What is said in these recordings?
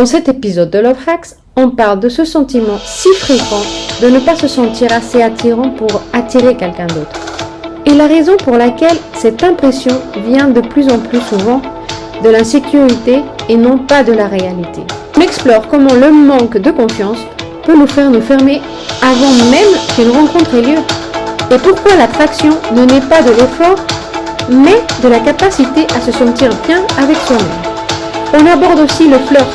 Dans cet épisode de Love Hacks, on parle de ce sentiment si fréquent de ne pas se sentir assez attirant pour attirer quelqu'un d'autre. Et la raison pour laquelle cette impression vient de plus en plus souvent de l'insécurité et non pas de la réalité. On explore comment le manque de confiance peut nous faire nous fermer avant même qu'une rencontre ait lieu. Et pourquoi l'attraction ne naît pas de l'effort, mais de la capacité à se sentir bien avec soi-même. On aborde aussi le flirt,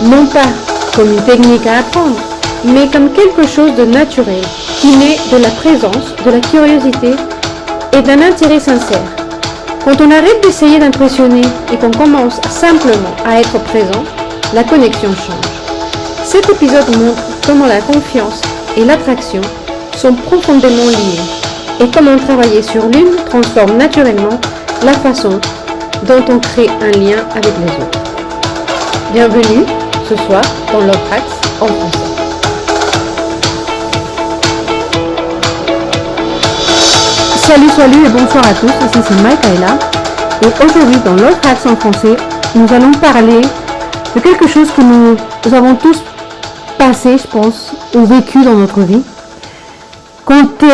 non pas comme une technique à apprendre, mais comme quelque chose de naturel, qui naît de la présence, de la curiosité et d'un intérêt sincère. Quand on arrête d'essayer d'impressionner et qu'on commence simplement à être présent, la connexion change. Cet épisode montre comment la confiance et l'attraction sont profondément liées et comment travailler sur l'une transforme naturellement la façon dont on crée un lien avec les autres. Bienvenue ce soir dans Love Hacks en français. Salut et bonsoir à tous, ici c'est Maïkaïla et aujourd'hui dans Love Hacks en français, nous allons parler de quelque chose que nous avons tous passé, je pense, ou vécu dans notre vie. Quand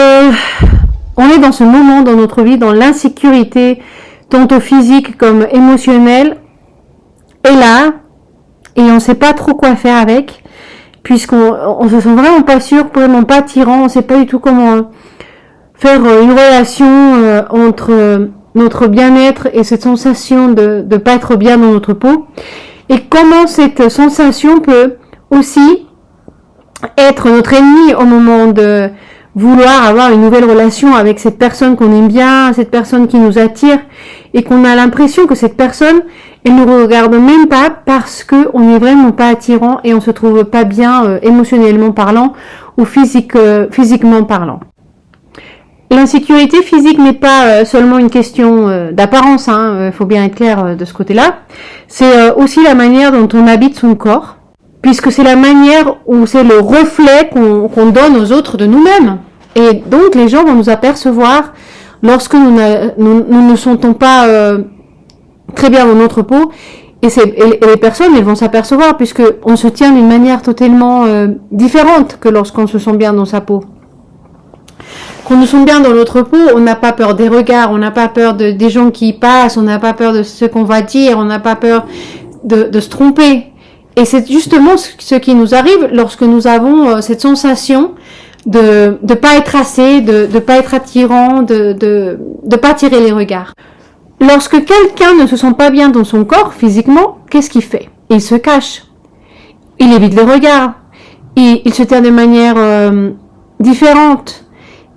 on est dans ce moment dans notre vie, dans l'insécurité, tantôt physique comme émotionnelle, est là, et on ne sait pas trop quoi faire avec, puisqu'on se sent vraiment pas sûr, vraiment pas attirant, on ne sait pas du tout comment faire une relation entre notre bien-être et cette sensation de ne pas être bien dans notre peau, et comment cette sensation peut aussi être notre ennemi au moment de vouloir avoir une nouvelle relation avec cette personne qu'on aime bien, cette personne qui nous attire, et qu'on a l'impression que cette personne, elle nous regarde même pas parce que on n'est vraiment pas attirant et on se trouve pas bien émotionnellement parlant ou physiquement parlant. L'insécurité physique n'est pas seulement une question d'apparence, faut bien être clair de ce côté-là. C'est aussi la manière dont on habite son corps, puisque c'est la manière où c'est le reflet qu'on donne aux autres de nous-mêmes. Et donc les gens vont nous apercevoir lorsque nous ne sentons pas très bien dans notre peau, et les personnes elles vont s'apercevoir puisque on se tient d'une manière totalement différente que lorsqu'on se sent bien dans sa peau. Quand nous sommes bien dans notre peau, on n'a pas peur des regards, on n'a pas peur des gens qui passent, on n'a pas peur de ce qu'on va dire, on n'a pas peur de se tromper. Et c'est justement ce qui nous arrive lorsque nous avons cette sensation de pas être assez, de pas être attirant, de pas attirer les regards. Lorsque quelqu'un ne se sent pas bien dans son corps physiquement, qu'est-ce qu'il fait? Il se cache. Il évite les regards. Il se tient de manière différente.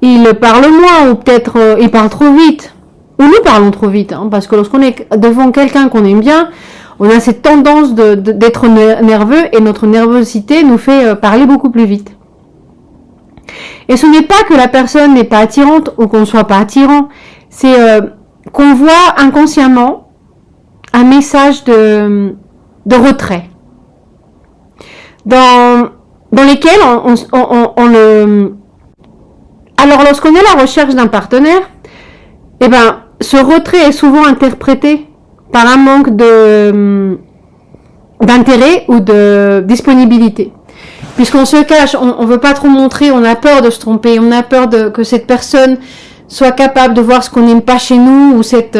Il parle moins ou peut-être il parle trop vite. Ou nous parlons trop vite, parce que lorsqu'on est devant quelqu'un qu'on aime bien, on a cette tendance d'être nerveux et notre nervosité nous fait parler beaucoup plus vite. Et ce n'est pas que la personne n'est pas attirante ou qu'on ne soit pas attirant, c'est qu'on voit inconsciemment un message de retrait. Dans lesquels on le... Alors lorsqu'on est à la recherche d'un partenaire, ce retrait est souvent interprété par un manque d'intérêt ou de disponibilité. Puisqu'on se cache, on veut pas trop montrer, on a peur de se tromper, on a peur que cette personne soit capable de voir ce qu'on n'aime pas chez nous, ou cette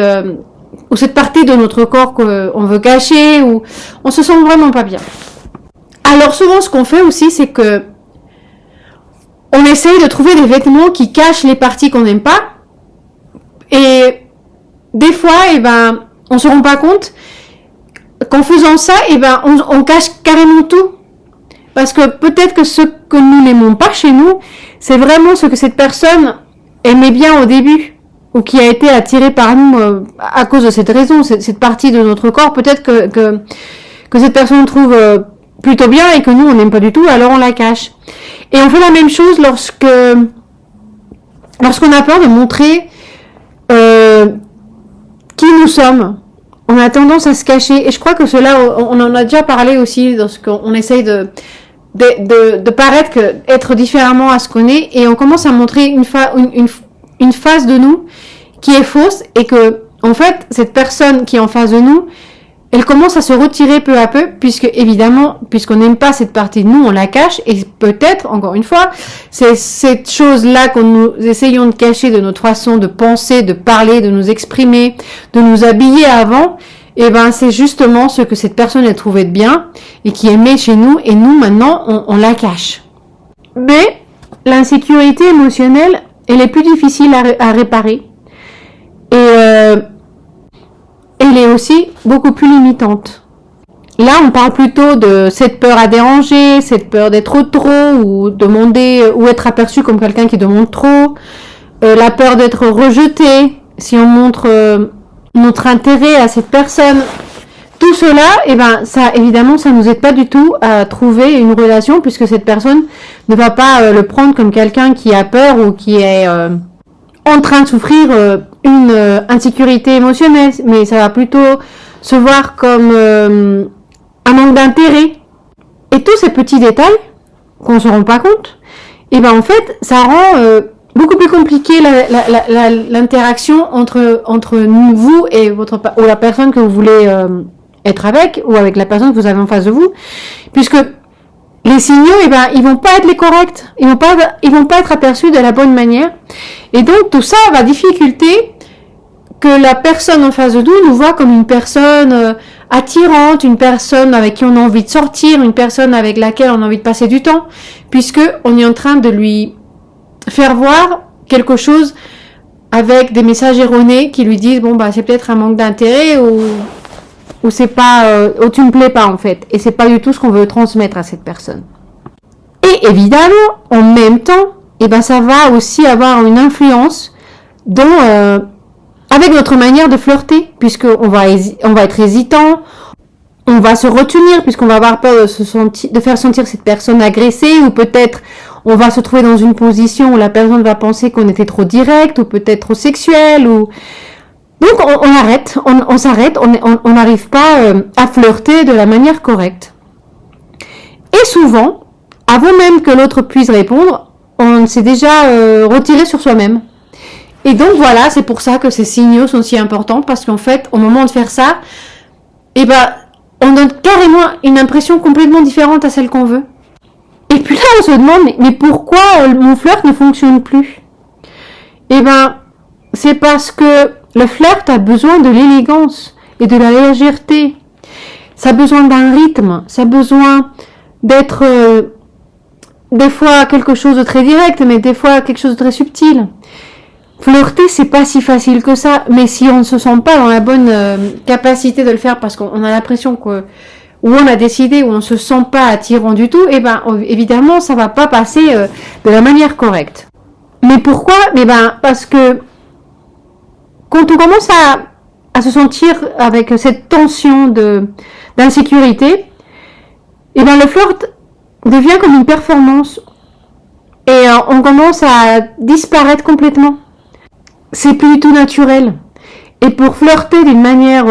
partie de notre corps qu'on veut cacher, ou on se sent vraiment pas bien. Alors souvent ce qu'on fait aussi, c'est que on essaye de trouver des vêtements qui cachent les parties qu'on n'aime pas, et des fois, on se rend pas compte qu'en faisant ça, on cache carrément tout. Parce que peut-être que ce que nous n'aimons pas chez nous, c'est vraiment ce que cette personne aimait bien au début, ou qui a été attirée par nous à cause de cette raison, cette partie de notre corps. Peut-être que cette personne trouve plutôt bien et que nous, on n'aime pas du tout, alors on la cache. Et on fait la même chose lorsqu'on a peur de montrer qui nous sommes. On a tendance à se cacher, et je crois que cela, on en a déjà parlé aussi, lorsqu'on essaye de paraître être différemment à ce qu'on est, et on commence à montrer une face de nous qui est fausse, et que en fait cette personne qui est en face de nous, elle commence à se retirer peu à peu, puisque évidemment, puisqu'on n'aime pas cette partie de nous, on la cache, et peut-être, encore une fois, c'est cette chose-là qu'on nous essayons de cacher de notre façon de penser, de parler, de nous exprimer, de nous habiller avant, et ben c'est justement ce que cette personne a trouvé de bien, et qui aimait chez nous, et nous, maintenant, on la cache. Mais l'insécurité émotionnelle, elle est plus difficile à réparer, et elle est aussi beaucoup plus limitante. Là, on parle plutôt de cette peur à déranger, cette peur d'être trop ou demander ou être aperçu comme quelqu'un qui demande trop, la peur d'être rejeté si on montre notre intérêt à cette personne. Tout cela, eh ben, ça, évidemment, ça nous aide pas du tout à trouver une relation puisque cette personne ne va pas le prendre comme quelqu'un qui a peur ou qui est en train de souffrir une insécurité émotionnelle, mais ça va plutôt se voir comme un manque d'intérêt. Et tous ces petits détails qu'on se rend pas compte, et ben en fait, ça rend beaucoup plus compliqué l'interaction entre vous et ou la personne que vous voulez être avec, ou avec la personne que vous avez en face de vous, puisque les signaux, eh ben, ils vont pas être les corrects, ils vont pas être aperçus de la bonne manière, et donc tout ça va difficulter que la personne en face de nous voit comme une personne attirante, une personne avec qui on a envie de sortir, une personne avec laquelle on a envie de passer du temps, puisque on est en train de lui faire voir quelque chose avec des messages erronés qui lui disent bon bah c'est peut-être un manque d'intérêt ou c'est pas ou tu me plais pas en fait, et c'est pas du tout ce qu'on veut transmettre à cette personne. Et évidemment, en même temps, eh ben ça va aussi avoir une influence dans avec notre manière de flirter, puisqu'on va être hésitant, on va se retenir, puisqu'on va avoir peur de faire sentir cette personne agressée, ou peut-être on va se trouver dans une position où la personne va penser qu'on était trop direct, ou peut-être trop sexuel, ou... Donc on s'arrête, on n'arrive pas à flirter de la manière correcte. Et souvent, avant même que l'autre puisse répondre, on s'est déjà retiré sur soi-même. Et donc voilà, c'est pour ça que ces signaux sont si importants, parce qu'en fait, au moment de faire ça, eh ben, on donne carrément une impression complètement différente à celle qu'on veut. Et puis là, on se demande, mais pourquoi mon flirt ne fonctionne plus? Eh ben, c'est parce que le flirt a besoin de l'élégance et de la légèreté. Ça a besoin d'un rythme, ça a besoin d'être des fois quelque chose de très direct, mais des fois quelque chose de très subtil. Flirter, c'est pas si facile que ça, mais si on ne se sent pas dans la bonne capacité de le faire parce qu'on a l'impression que ou on a décidé ou on se sent pas attirant du tout, eh ben évidemment ça va pas passer de la manière correcte. Mais pourquoi? Eh ben parce que quand on commence à se sentir avec cette tension d'insécurité, eh ben le flirt devient comme une performance et on commence à disparaître complètement. C'est plus du tout naturel. Et pour flirter d'une manière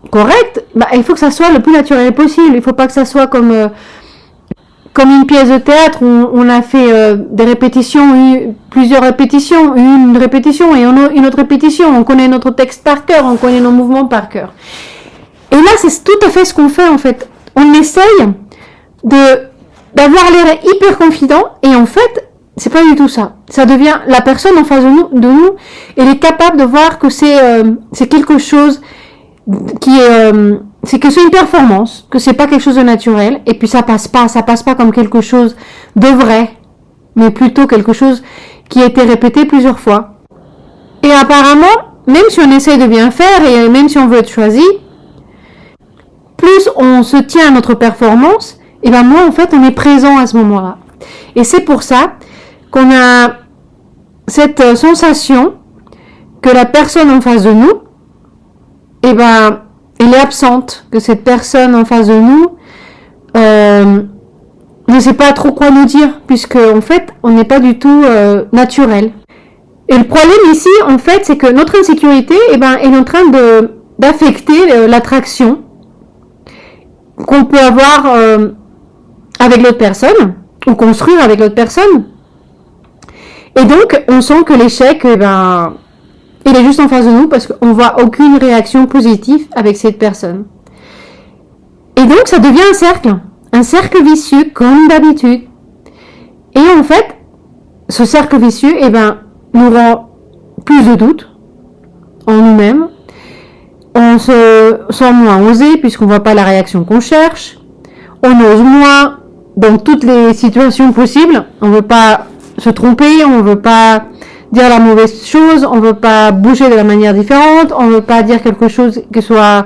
correcte, bah, il faut que ça soit le plus naturel possible. Il faut pas que ça soit comme une pièce de théâtre où on a fait des répétitions, plusieurs répétitions, une répétition et une autre répétition. On connaît notre texte par cœur, on connaît nos mouvements par cœur. Et là, c'est tout à fait ce qu'on fait en fait. On essaye d'avoir l'air hyper confident et en fait, c'est pas du tout ça. Ça devient la personne en face de nous, elle est capable de voir que c'est quelque chose qui est c'est que c'est une performance, que c'est pas quelque chose de naturel, et puis ça passe pas comme quelque chose de vrai, mais plutôt quelque chose qui a été répété plusieurs fois. Et apparemment, même si on essaye de bien faire et même si on veut être choisi, plus on se tient à notre performance, et ben moins en fait on est présent à ce moment-là. Et c'est pour ça qu'on a cette sensation que la personne en face de nous, eh ben, elle est absente, que cette personne en face de nous ne sait pas trop quoi nous dire, puisque en fait, on n'est pas du tout naturel. Et le problème ici, en fait, c'est que notre insécurité, eh ben, elle est en train d'affecter l'attraction qu'on peut avoir avec l'autre personne, ou construire avec l'autre personne. Et donc, on sent que l'échec, eh ben, il est juste en face de nous parce qu'on voit aucune réaction positive avec cette personne. Et donc, ça devient un cercle vicieux, comme d'habitude. Et en fait, ce cercle vicieux, nous rend plus de doutes en nous-mêmes. On se sent moins osé puisqu'on ne voit pas la réaction qu'on cherche. On ose moins dans toutes les situations possibles. On ne veut pas se tromper, on ne veut pas dire la mauvaise chose, on ne veut pas bouger de la manière différente, on ne veut pas dire quelque chose qui soit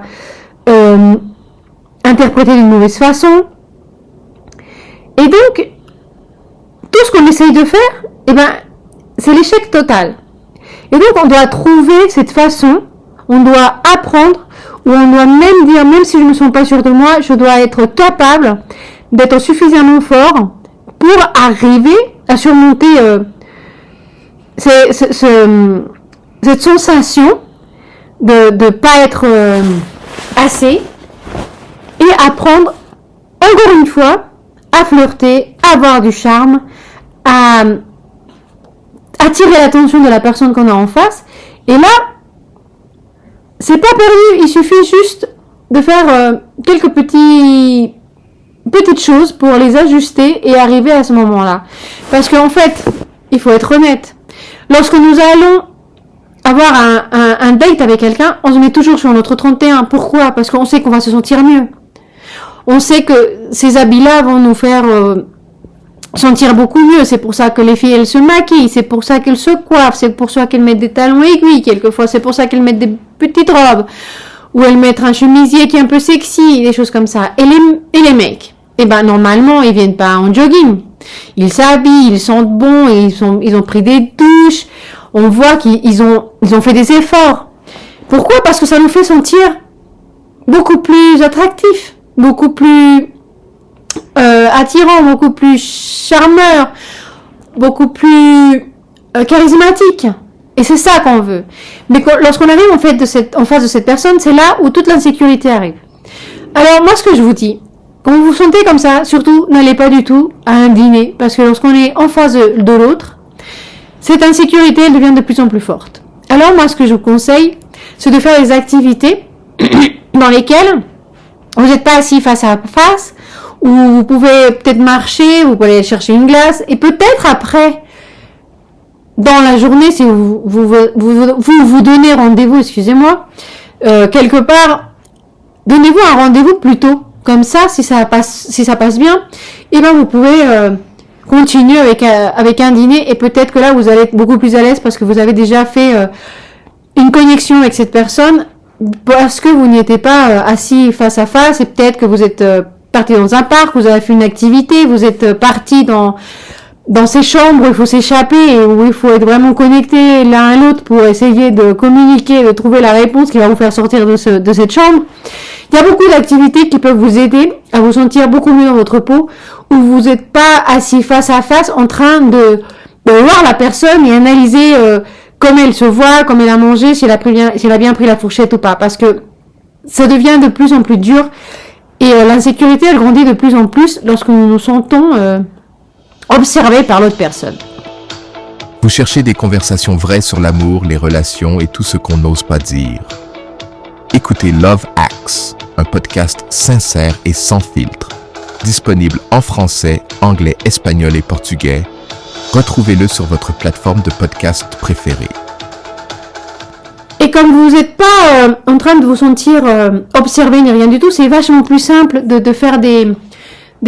interprété d'une mauvaise façon. Et donc, tout ce qu'on essaye de faire, c'est l'échec total. Et donc, on doit trouver cette façon, on doit apprendre, ou on doit même dire, même si je ne me sens pas sûre de moi, je dois être capable d'être suffisamment fort pour arriver à surmonter cette sensation de ne pas être assez, et apprendre, encore une fois, à flirter, à avoir du charme, à attirer l'attention de la personne qu'on a en face. Et là, c'est pas perdu, il suffit juste de faire quelques petites choses pour les ajuster et arriver à ce moment-là. Parce qu'en fait, il faut être honnête. Lorsque nous allons avoir un date avec quelqu'un, on se met toujours sur notre 31. Pourquoi ? Parce qu'on sait qu'on va se sentir mieux. On sait que ces habits-là vont nous faire sentir beaucoup mieux. C'est pour ça que les filles, elles se maquillent. C'est pour ça qu'elles se coiffent. C'est pour ça qu'elles mettent des talons aiguilles. Quelquefois, c'est pour ça qu'elles mettent des petites robes. Ou elles mettent un chemisier qui est un peu sexy. Des choses comme ça. Et les mecs, normalement, ils viennent pas en jogging. Ils s'habillent, ils sentent bon, ils ont pris des douches. On voit qu'ils ont fait des efforts. Pourquoi ? Parce que ça nous fait sentir beaucoup plus attractifs, beaucoup plus attirant, beaucoup plus charmeur, beaucoup plus charismatique. Et c'est ça qu'on veut. Mais lorsqu'on arrive en face de cette personne, c'est là où toute l'insécurité arrive. Alors moi, ce que je vous dis, quand vous vous sentez comme ça, surtout n'allez pas du tout à un dîner, parce que lorsqu'on est en face de l'autre, cette insécurité, elle devient de plus en plus forte. Alors moi, ce que je vous conseille, c'est de faire des activités dans lesquelles vous n'êtes pas assis face à face, où vous pouvez peut-être marcher, vous pouvez aller chercher une glace, et peut-être après, dans la journée, si vous donnez rendez-vous, excusez-moi, quelque part, donnez-vous un rendez-vous plus tôt. Comme ça, si ça passe bien, vous pouvez continuer avec un dîner, et peut-être que là, vous allez être beaucoup plus à l'aise parce que vous avez déjà fait une connexion avec cette personne, parce que vous n'étiez pas assis face à face, et peut-être que vous êtes parti dans un parc, vous avez fait une activité, vous êtes parti dans ces chambres où il faut s'échapper et où il faut être vraiment connecté l'un à l'autre pour essayer de communiquer, de trouver la réponse qui va vous faire sortir de cette chambre. Il y a beaucoup d'activités qui peuvent vous aider à vous sentir beaucoup mieux dans votre peau, où vous n'êtes pas assis face à face en train de voir la personne et analyser comment elle se voit, comment elle a mangé, si elle a bien pris la fourchette ou pas. Parce que ça devient de plus en plus dur et l'insécurité, elle grandit de plus en plus lorsque nous nous sentons observés par l'autre personne. Vous cherchez des conversations vraies sur l'amour, les relations et tout ce qu'on n'ose pas dire. Écoutez Love Hacks, un podcast sincère et sans filtre. Disponible en français, anglais, espagnol et portugais. Retrouvez-le sur votre plateforme de podcast préférée. Et comme vous n'êtes pas en train de vous sentir observé ni rien du tout, c'est vachement plus simple de faire des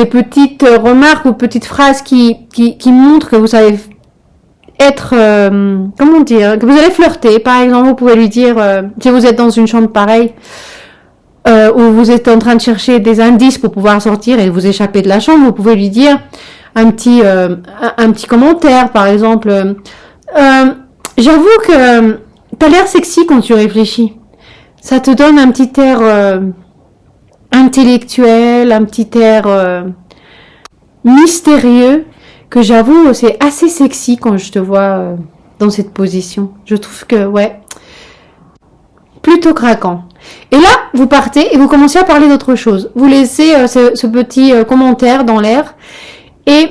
petites remarques ou petites phrases qui montrent que vous savez être, que vous allez flirter. Par exemple, vous pouvez lui dire, si vous êtes dans une chambre pareille, où vous êtes en train de chercher des indices pour pouvoir sortir et vous échapper de la chambre, vous pouvez lui dire un petit commentaire, par exemple. J'avoue que t'as l'air sexy quand tu réfléchis. Ça te donne un petit air intellectuel, un petit air mystérieux, que j'avoue, c'est assez sexy quand je te vois dans cette position. Je trouve que, plutôt craquant. Et là, vous partez et vous commencez à parler d'autre chose. Vous laissez ce petit commentaire dans l'air. Et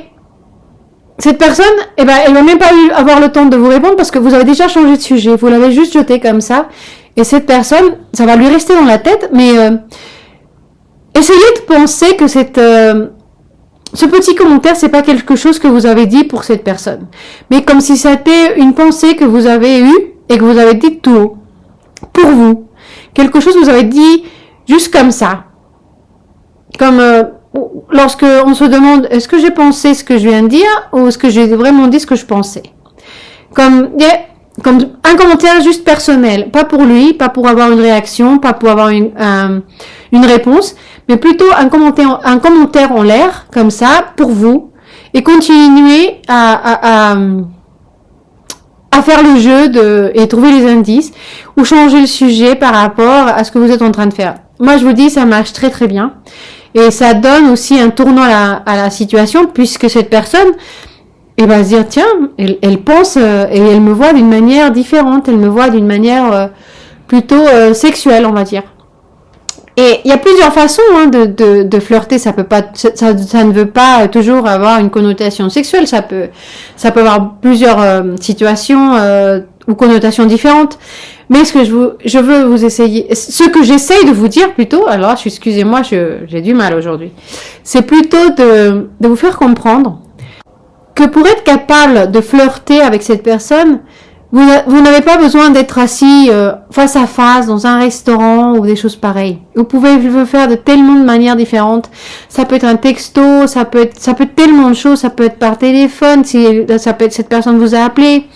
cette personne, elle va même pas avoir le temps de vous répondre parce que vous avez déjà changé de sujet. Vous l'avez juste jeté comme ça. Et cette personne, ça va lui rester dans la tête, mais essayez de penser que ce petit commentaire, c'est pas quelque chose que vous avez dit pour cette personne, mais comme si c'était une pensée que vous avez eue et que vous avez dit tout haut, pour vous. Quelque chose que vous avez dit juste comme ça. Comme lorsque on se demande, est-ce que j'ai pensé ce que je viens de dire ou est-ce que j'ai vraiment dit ce que je pensais? Comme un commentaire juste personnel, pas pour lui, pas pour avoir une réaction, pas pour avoir une réponse, mais plutôt un commentaire en l'air, comme ça, pour vous, et continuer à faire le jeu et trouver les indices, ou changer le sujet par rapport à ce que vous êtes en train de faire. Moi, je vous dis, ça marche très très bien, et ça donne aussi un tournant à la situation, puisque cette personne, elle va se dire, tiens, elle pense, et elle me voit d'une manière différente, elle me voit d'une manière plutôt sexuelle, on va dire. Et il y a plusieurs façons de flirter. Ça ne veut pas toujours avoir une connotation sexuelle. Ça peut avoir plusieurs situations ou connotations différentes. Mais ce que je veux vous essayer, ce que j'essaye de vous dire plutôt, alors excusez-moi, j'ai du mal aujourd'hui, c'est plutôt de vous faire comprendre que pour être capable de flirter avec cette personne, vous n'avez pas besoin d'être assis face à face dans un restaurant ou des choses pareilles. Vous pouvez le faire de tellement de manières différentes. Ça peut être un texto, ça peut être tellement de choses. Ça peut être par téléphone, ça peut être cette personne vous a appelé.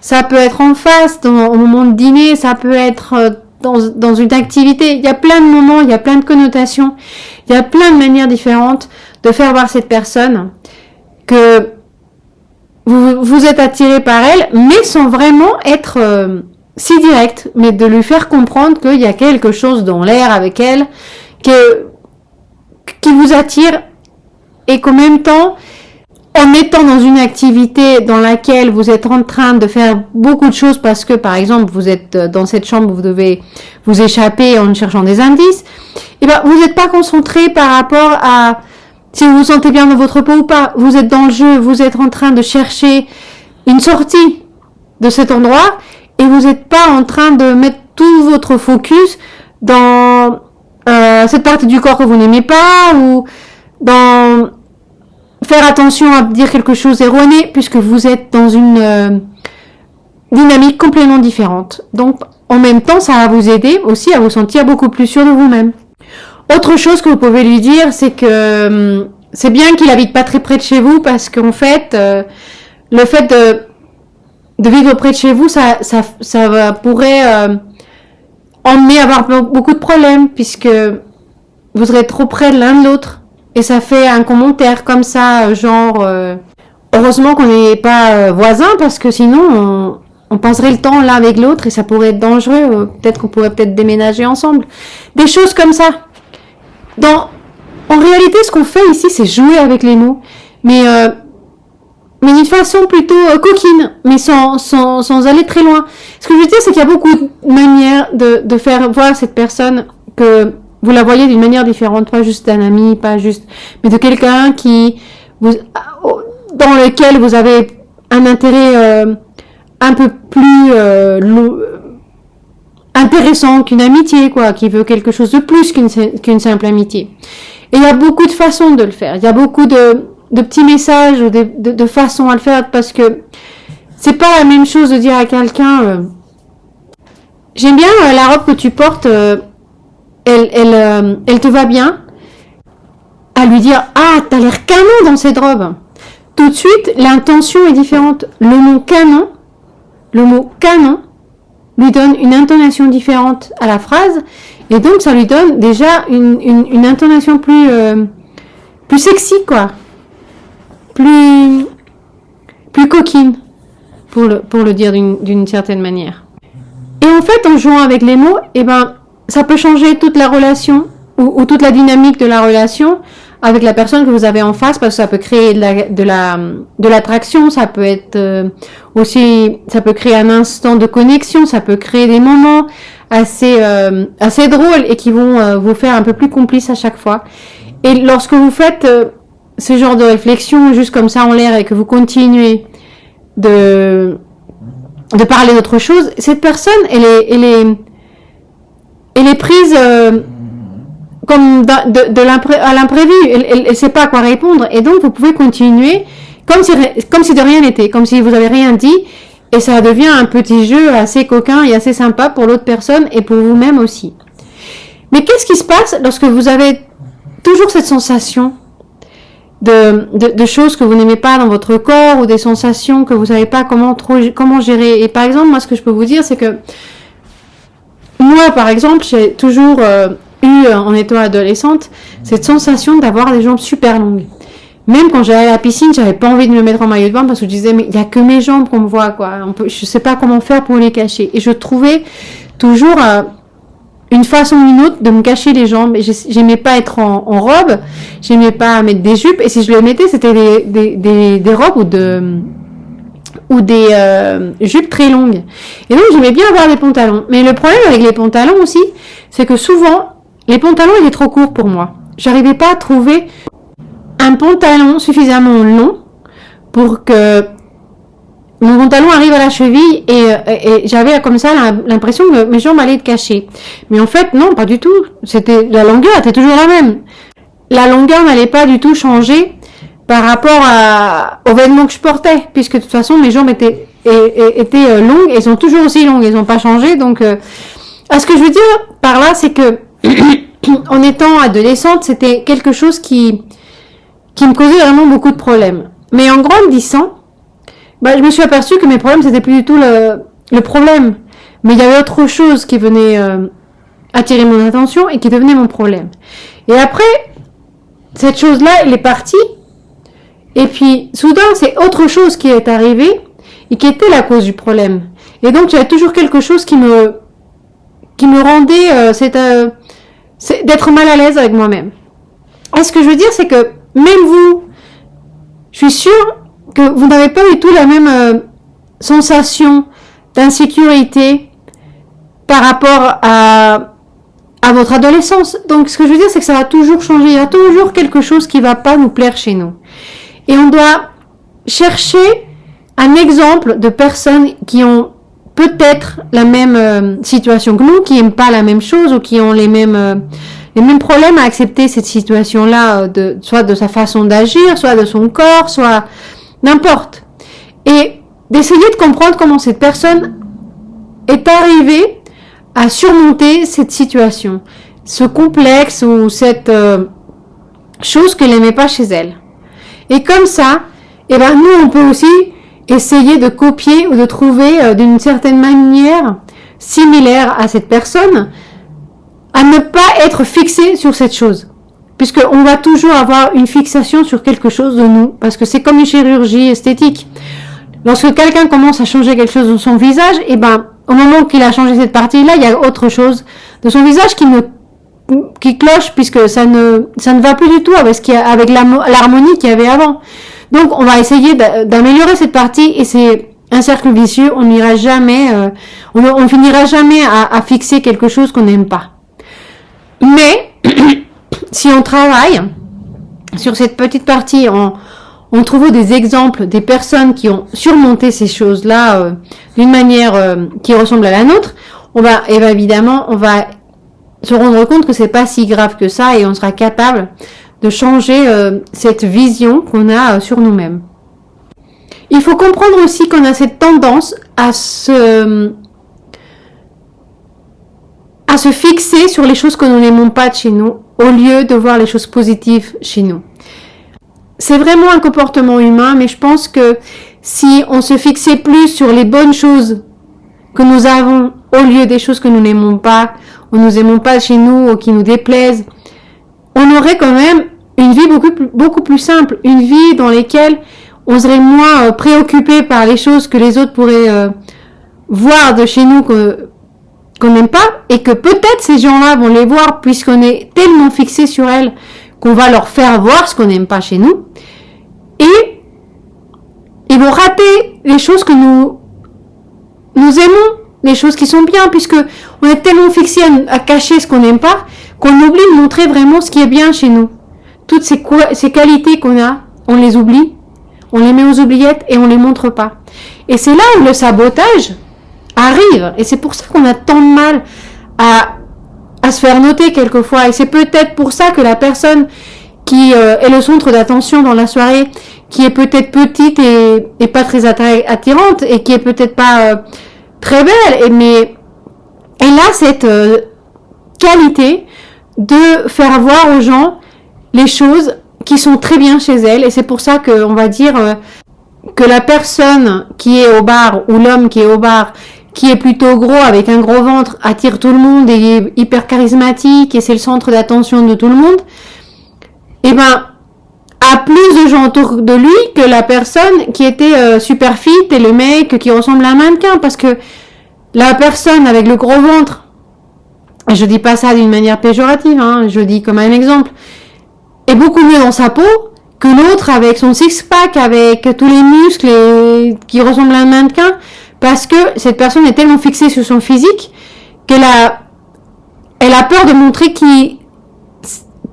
Ça peut être en face au moment de dîner. Ça peut être dans une activité. Il y a plein de moments, il y a plein de connotations. Il y a plein de manières différentes de faire voir cette personne que vous êtes attiré par elle, mais sans vraiment être si direct, mais de lui faire comprendre qu'il y a quelque chose dans l'air avec elle qui vous attire et qu'en même temps, en étant dans une activité dans laquelle vous êtes en train de faire beaucoup de choses parce que, par exemple, vous êtes dans cette chambre, vous devez vous échapper en cherchant des indices, et ben, vous n'êtes pas concentré par rapport à si vous vous sentez bien dans votre peau ou pas. Vous êtes dans le jeu, vous êtes en train de chercher une sortie de cet endroit et vous n'êtes pas en train de mettre tout votre focus dans cette partie du corps que vous n'aimez pas ou dans faire attention à dire quelque chose erroné puisque vous êtes dans une dynamique complètement différente. Donc, en même temps, ça va vous aider aussi à vous sentir beaucoup plus sûr de vous-même. Autre chose que vous pouvez lui dire, c'est que c'est bien qu'il habite pas très près de chez vous parce qu'en fait, le fait de vivre près de chez vous, ça pourrait emmener à avoir beaucoup de problèmes puisque vous serez trop près de l'un de l'autre. Et ça fait un commentaire comme ça, genre heureusement qu'on n'est pas voisins parce que sinon on passerait le temps l'un avec l'autre et ça pourrait être dangereux. Peut-être qu'on pourrait déménager ensemble. Des choses comme ça. En réalité, ce qu'on fait ici, c'est jouer avec les mots, mais d'une façon plutôt coquine, mais sans aller très loin. Ce que je veux dire, c'est qu'il y a beaucoup de manières de faire voir cette personne que vous la voyez d'une manière différente, pas juste d'un ami, pas juste, mais de quelqu'un dans lequel vous avez un intérêt un peu plus intéressant qu'une amitié, quoi, qui veut quelque chose de plus qu'une simple amitié. Et il y a beaucoup de façons de le faire. Il y a beaucoup de petits messages ou de façons à le faire parce que c'est pas la même chose de dire à quelqu'un j'aime bien la robe que tu portes, elle te va bien, à lui dire ah t'as l'air canon dans cette robe. Tout de suite l'intention est différente. Le mot canon lui donne une intonation différente à la phrase et donc ça lui donne déjà une intonation plus sexy, quoi, plus coquine pour le dire d'une certaine manière. Et en fait, en jouant avec les mots, ça peut changer toute la relation ou toute la dynamique de la relation avec la personne que vous avez en face, parce que ça peut créer de l'attraction, ça peut être aussi, ça peut créer un instant de connexion, ça peut créer des moments assez drôles et qui vont vous faire un peu plus complices à chaque fois. Et lorsque vous faites ce genre de réflexion juste comme ça en l'air et que vous continuez de parler d'autre chose, cette personne elle est prise à l'imprévu. Elle ne sait pas à quoi répondre. Et donc, vous pouvez continuer comme si de rien n'était, comme si vous avez rien dit. Et ça devient un petit jeu assez coquin et assez sympa pour l'autre personne et pour vous-même aussi. Mais qu'est-ce qui se passe lorsque vous avez toujours cette sensation de choses que vous n'aimez pas dans votre corps ou des sensations que vous savez pas comment gérer? Et par exemple, moi, ce que je peux vous dire, c'est que moi, par exemple, j'ai toujours eu, en étant adolescente, cette sensation d'avoir des jambes super longues. Même quand j'allais à la piscine, j'avais pas envie de me mettre en maillot de bain parce que je disais, mais il y a que mes jambes qu'on me voit, quoi. Je sais pas comment faire pour les cacher. Et je trouvais toujours une façon ou une autre de me cacher les jambes. Et j'aimais pas être en robe, j'aimais pas mettre des jupes. Et si je les mettais, c'était des robes ou des jupes très longues. Et donc, j'aimais bien avoir des pantalons. Mais le problème avec les pantalons aussi, c'est que souvent, les pantalons étaient trop courts pour moi. J'arrivais pas à trouver un pantalon suffisamment long pour que mon pantalon arrive à la cheville et j'avais comme ça l'impression que mes jambes allaient être cachées. Mais en fait, non, pas du tout. La longueur était toujours la même. La longueur n'allait pas du tout changer par rapport aux vêtements que je portais, puisque de toute façon, mes jambes étaient longues, elles sont toujours aussi longues, elles n'ont pas changé. Donc, ce que je veux dire par là, c'est que en étant adolescente, c'était quelque chose qui me causait vraiment beaucoup de problèmes. Mais en grandissant, je me suis aperçue que mes problèmes, c'était plus du tout le problème. Mais il y avait autre chose qui venait attirer mon attention et qui devenait mon problème. Et après, cette chose-là, elle est partie. Et puis, soudain, c'est autre chose qui est arrivée et qui était la cause du problème. Et donc, j'avais toujours quelque chose qui me rendait d'être mal à l'aise avec moi-même. Et ce que je veux dire, c'est que même vous, je suis sûre que vous n'avez pas du tout la même sensation d'insécurité par rapport à votre adolescence. Donc, ce que je veux dire, c'est que ça va toujours changer. Il y a toujours quelque chose qui ne va pas nous plaire chez nous. Et on doit chercher un exemple de personnes qui ont peut-être la même situation que nous, qui n'aiment pas la même chose ou qui ont les mêmes problèmes à accepter cette situation-là, soit de sa façon d'agir, soit de son corps, soit n'importe. Et d'essayer de comprendre comment cette personne est arrivée à surmonter cette situation, ce complexe ou cette chose qu'elle n'aimait pas chez elle. Et comme ça, nous, on peut aussi essayer de copier ou de trouver d'une certaine manière similaire à cette personne, à ne pas être fixé sur cette chose. Puisqu'on va toujours avoir une fixation sur quelque chose de nous, parce que c'est comme une chirurgie esthétique. Lorsque quelqu'un commence à changer quelque chose de son visage, au moment qu'il a changé cette partie-là, il y a autre chose de son visage qui cloche, puisque ça ne va plus du tout avec l'harmonie qu'il y avait avant. Donc, on va essayer d'améliorer cette partie, et c'est un cercle vicieux. On n'ira jamais, on finira jamais à fixer quelque chose qu'on n'aime pas. Mais, si on travaille sur cette petite partie en trouvant des exemples des personnes qui ont surmonté ces choses-là d'une manière qui ressemble à la nôtre, évidemment, on va se rendre compte que c'est pas si grave que ça et on sera capable de changer cette vision qu'on a sur nous-mêmes. Il faut comprendre aussi qu'on a cette tendance à se fixer sur les choses que nous n'aimons pas de chez nous, au lieu de voir les choses positives chez nous. C'est vraiment un comportement humain, mais je pense que si on se fixait plus sur les bonnes choses que nous avons, au lieu des choses que nous n'aimons pas, ou nous aimons pas chez nous, ou qui nous déplaisent, on aurait quand même une vie beaucoup plus simple, une vie dans laquelle on serait moins préoccupé par les choses que les autres pourraient voir de chez nous qu'on n'aime pas, et que peut-être ces gens-là vont les voir puisqu'on est tellement fixé sur elles qu'on va leur faire voir ce qu'on n'aime pas chez nous, et ils vont rater les choses que nous aimons, les choses qui sont bien, puisque on est tellement fixé à cacher ce qu'on n'aime pas qu'on oublie de montrer vraiment ce qui est bien chez nous. Toutes ces qualités qu'on a, on les oublie, on les met aux oubliettes et on les montre pas. Et c'est là où le sabotage arrive, et c'est pour ça qu'on a tant de mal à à se faire noter quelquefois. Et c'est peut-être pour ça que la personne qui est le centre d'attention dans la soirée, qui est peut-être petite et pas très attirante, et qui est peut-être pas très belle, mais elle a cette qualité de faire voir aux gens les choses qui sont très bien chez elle. Et c'est pour ça qu'on va dire que la personne qui est au bar, ou l'homme qui est au bar, qui est plutôt gros avec un gros ventre, attire tout le monde et est hyper charismatique et c'est le centre d'attention de tout le monde, et ben a plus de gens autour de lui que la personne qui était super fit et le mec qui ressemble à un mannequin. Parce que la personne avec le gros ventre, je dis pas ça d'une manière péjorative, hein, je dis comme un exemple, est beaucoup mieux dans sa peau que l'autre avec son six-pack, avec tous les muscles et qui ressemble à un mannequin, parce que cette personne est tellement fixée sur son physique qu'elle a peur de montrer qui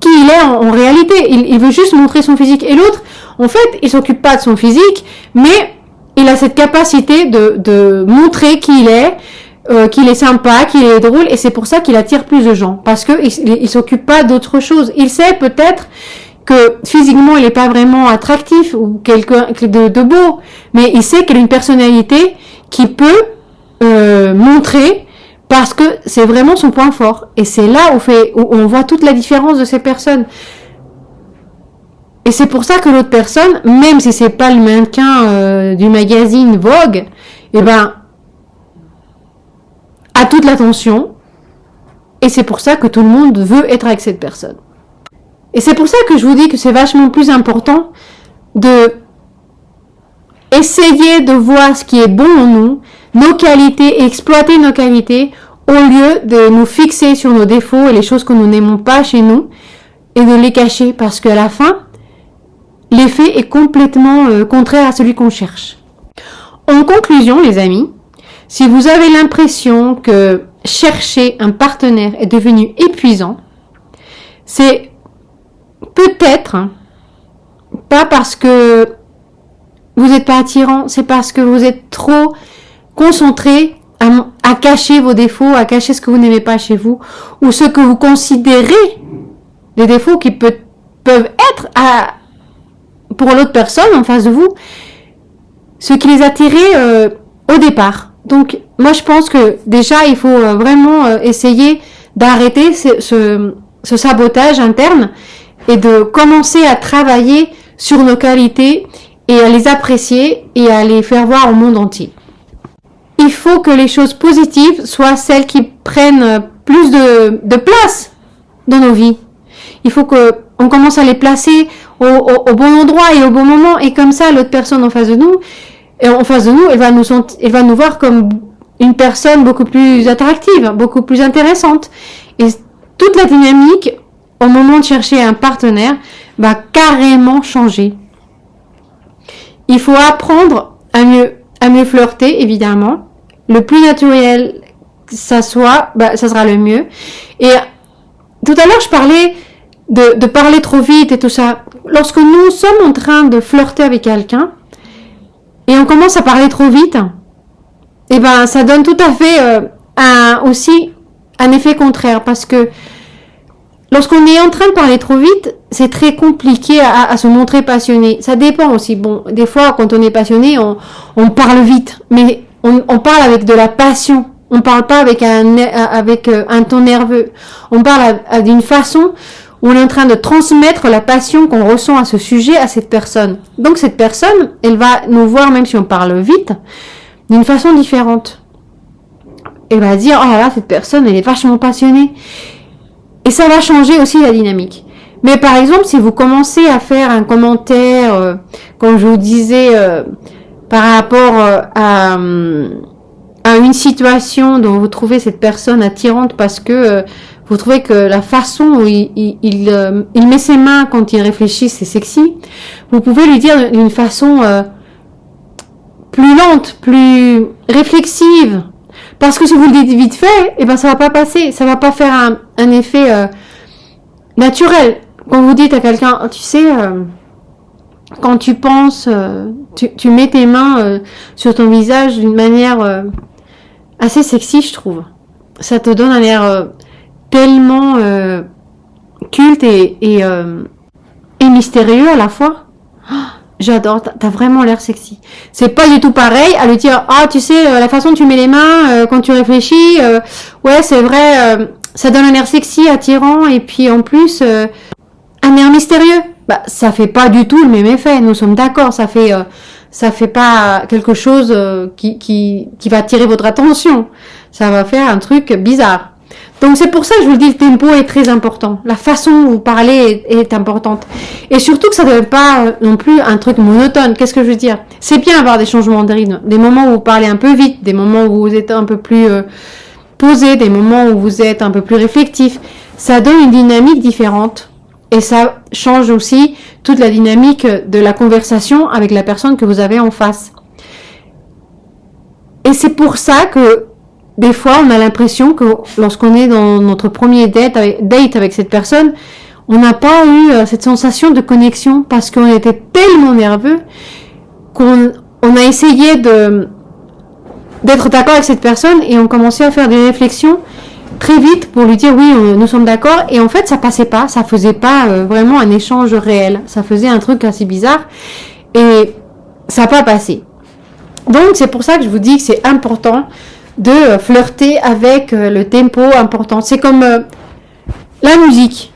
il est en réalité. Il veut juste montrer son physique. Et l'autre, en fait, il s'occupe pas de son physique, mais il a cette capacité de montrer qui il est, qu'il est sympa, qu'il est drôle, et c'est pour ça qu'il attire plus de gens, parce que il s'occupe pas d'autre chose. Il sait peut-être que physiquement il est pas vraiment attractif ou quelqu'un de beau, mais il sait qu'il a une personnalité qui peut montrer, parce que c'est vraiment son point fort. Et c'est là où on voit toute la différence de ces personnes. Et c'est pour ça que l'autre personne, même si c'est pas le mannequin du magazine Vogue, eh ben a toute l'attention. Et c'est pour ça que tout le monde veut être avec cette personne. Et c'est pour ça que je vous dis que c'est vachement plus important de essayer de voir ce qui est bon en nous, nos qualités, et exploiter nos qualités, au lieu de nous fixer sur nos défauts et les choses que nous n'aimons pas chez nous, et de les cacher, parce qu'à la fin, l'effet est complètement contraire à celui qu'on cherche. En conclusion, les amis, si vous avez l'impression que chercher un partenaire est devenu épuisant, c'est peut-être pas parce que vous n'êtes pas attirant, c'est parce que vous êtes trop concentré à cacher vos défauts, à cacher ce que vous n'aimez pas chez vous, ou ce que vous considérez des défauts qui peuvent être pour l'autre personne en face de vous, ce qui les attirait au départ. Donc, moi, je pense que déjà, il faut vraiment essayer d'arrêter ce sabotage interne et de commencer à travailler sur nos qualités et à les apprécier et à les faire voir au monde entier. Il faut que les choses positives soient celles qui prennent plus de place dans nos vies. Il faut qu'on commence à les placer au bon endroit et au bon moment, et comme ça, l'autre personne en face de nous, elle va nous voir comme une personne beaucoup plus attractive, beaucoup plus intéressante. Et toute la dynamique, au moment de chercher un partenaire, va carrément changer. Il faut apprendre à mieux flirter, évidemment. Le plus naturel ça soit, ça sera le mieux. Et tout à l'heure, je parlais de parler trop vite et tout ça. Lorsque nous sommes en train de flirter avec quelqu'un, et on commence à parler trop vite, et ça donne tout à fait aussi un effet contraire, parce que lorsqu'on est en train de parler trop vite, c'est très compliqué à se montrer passionné. Ça dépend aussi. Bon, des fois, quand on est passionné, on parle vite, mais on parle avec de la passion. On parle pas avec un ton nerveux. On parle d'une façon où on est en train de transmettre la passion qu'on ressent à ce sujet, à cette personne. Donc cette personne, elle va nous voir, même si on parle vite, d'une façon différente. Elle va dire, oh là là, cette personne, elle est vachement passionnée. Et ça va changer aussi la dynamique. Mais par exemple, si vous commencez à faire un commentaire, comme je vous disais, par rapport à une situation dont vous trouvez cette personne attirante parce que vous trouvez que la façon où il met ses mains quand il réfléchit, c'est sexy, vous pouvez lui dire d'une façon plus lente, plus réflexive. Parce que si vous le dites vite fait, ça va pas passer, ça va pas faire un effet naturel. Quand vous dites à quelqu'un, tu sais, quand tu penses, tu mets tes mains sur ton visage d'une manière assez sexy, je trouve. Ça te donne un air tellement culte et mystérieux à la fois. Oh, j'adore, t'as vraiment l'air sexy. C'est pas du tout pareil à lui dire, ah, tu sais, la façon dont tu mets les mains quand tu réfléchis, ouais, c'est vrai, ça donne un air sexy, attirant, et puis en plus, un air mystérieux. Bah, ça fait pas du tout le même effet, nous sommes d'accord, ça fait pas quelque chose qui va attirer votre attention. Ça va faire un truc bizarre. Donc c'est pour ça que je vous le dis, le tempo est très important. La façon dont vous parlez est importante. Et surtout que ça ne devient pas non plus un truc monotone. Qu'est-ce que je veux dire? C'est bien avoir des changements de rythme, des moments où vous parlez un peu vite, des moments où vous êtes un peu plus posé, des moments où vous êtes un peu plus réflectif. Ça donne une dynamique différente. Et ça change aussi toute la dynamique de la conversation avec la personne que vous avez en face. Et c'est pour ça que des fois, on a l'impression que lorsqu'on est dans notre premier date avec cette personne, on n'a pas eu cette sensation de connexion parce qu'on était tellement nerveux qu'on a essayé d'être d'accord avec cette personne et on commençait à faire des réflexions très vite pour lui dire oui, nous sommes d'accord. Et en fait, ça passait pas, ça faisait pas vraiment un échange réel. Ça faisait un truc assez bizarre et ça n'a pas passé. Donc, c'est pour ça que je vous dis que c'est important de flirter avec le tempo important. C'est comme la musique.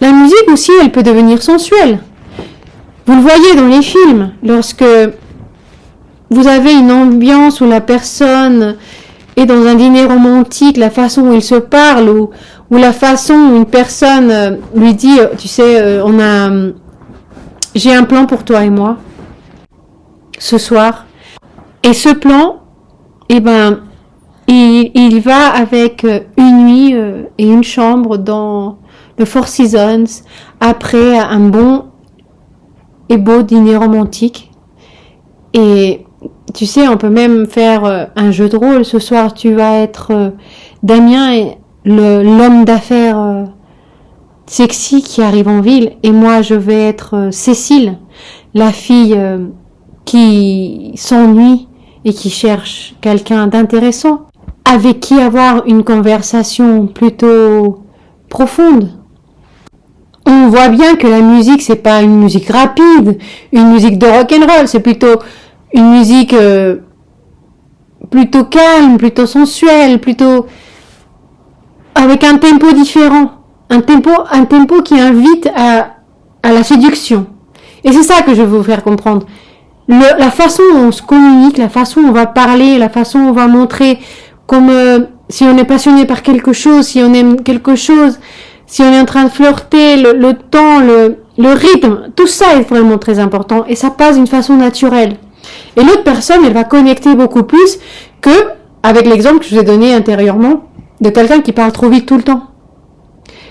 La musique aussi, elle peut devenir sensuelle. Vous le voyez dans les films, lorsque vous avez une ambiance où la personne est dans un dîner romantique, la façon où il se parle, ou la façon où une personne lui dit, tu sais, j'ai un plan pour toi et moi, ce soir. Et ce plan, eh ben, il va avec une nuit et une chambre dans le Four Seasons, après un bon et beau dîner romantique. Et tu sais, on peut même faire un jeu de rôle. Ce soir, tu vas être Damien, l'homme d'affaires sexy qui arrive en ville. Et moi, je vais être Cécile, la fille qui s'ennuie et qui cherche quelqu'un d'intéressant, avec qui avoir une conversation plutôt profonde. On voit bien que la musique, c'est pas une musique rapide, une musique de rock'n'roll, c'est plutôt une musique plutôt calme, plutôt sensuelle, plutôt avec un tempo différent, un tempo qui invite à la séduction. Et c'est ça que je veux vous faire comprendre. La façon dont on se communique, la façon dont on va parler, la façon dont on va montrer comme si on est passionné par quelque chose, si on aime quelque chose, si on est en train de flirter, le temps, le rythme, tout ça est vraiment très important et ça passe d'une façon naturelle. Et l'autre personne, elle va connecter beaucoup plus que avec l'exemple que je vous ai donné antérieurement de quelqu'un qui parle trop vite tout le temps.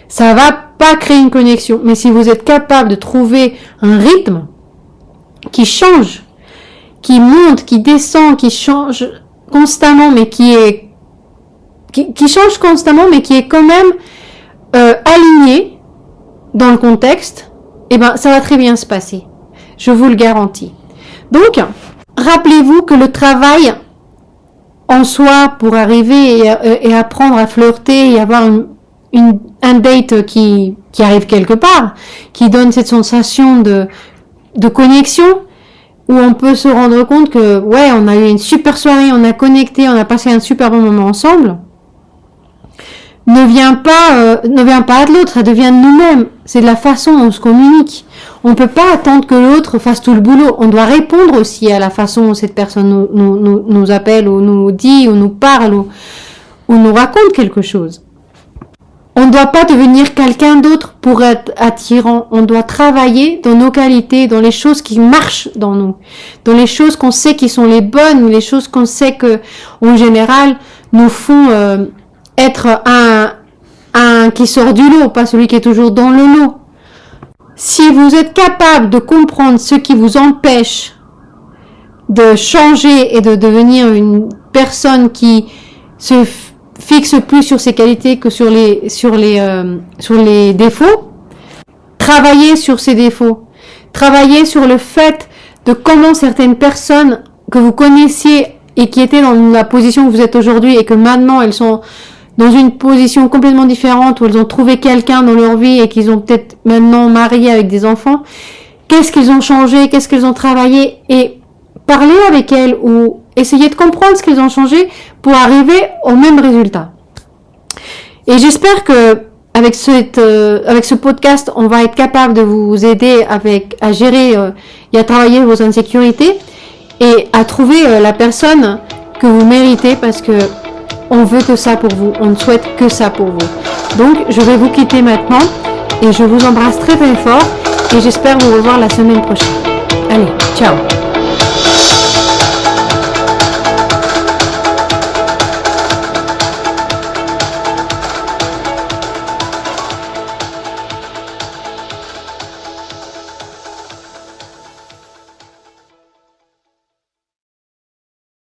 Ça va pas créer une connexion, mais si vous êtes capable de trouver un rythme qui change, qui monte, qui descend, qui change constamment, mais qui change constamment, mais qui est quand même aligné dans le contexte, eh ben ça va très bien se passer. Je vous le garantis. Donc, rappelez-vous que le travail en soi pour arriver et apprendre à flirter et avoir un date qui arrive quelque part, qui donne cette sensation de connexion, où on peut se rendre compte que, ouais, on a eu une super soirée, on a connecté, on a passé un super bon moment ensemble, ne vient pas de l'autre, ça devient de nous-mêmes. C'est de la façon dont on se communique. On ne peut pas attendre que l'autre fasse tout le boulot. On doit répondre aussi à la façon dont cette personne nous appelle, ou nous dit, ou nous parle, ou nous raconte quelque chose. On ne doit pas devenir quelqu'un d'autre pour être attirant. On doit travailler dans nos qualités, dans les choses qui marchent dans nous, dans les choses qu'on sait qui sont les bonnes, les choses qu'on sait que, en général, nous font être un qui sort du lot, pas celui qui est toujours dans le lot. Si vous êtes capable de comprendre ce qui vous empêche de changer et de devenir une personne qui se fixe plus sur ses qualités que sur les défauts, travaillez sur ces défauts. Travaillez sur le fait de comment certaines personnes que vous connaissiez et qui étaient dans la position que vous êtes aujourd'hui et que maintenant elles sont dans une position complètement différente, où elles ont trouvé quelqu'un dans leur vie et qu'ils ont peut-être maintenant marié avec des enfants. Qu'est-ce qu'ils ont changé, qu'est-ce qu'ils ont travaillé, et parler avec elles ou essayer de comprendre ce qu'ils ont changé pour arriver au même résultat. Et j'espère que avec ce podcast, on va être capable de vous aider à gérer et à travailler vos insécurités et à trouver la personne que vous méritez, parce que on veut que ça pour vous, on ne souhaite que ça pour vous. Donc, je vais vous quitter maintenant et je vous embrasse très très fort et j'espère vous revoir la semaine prochaine. Allez, ciao!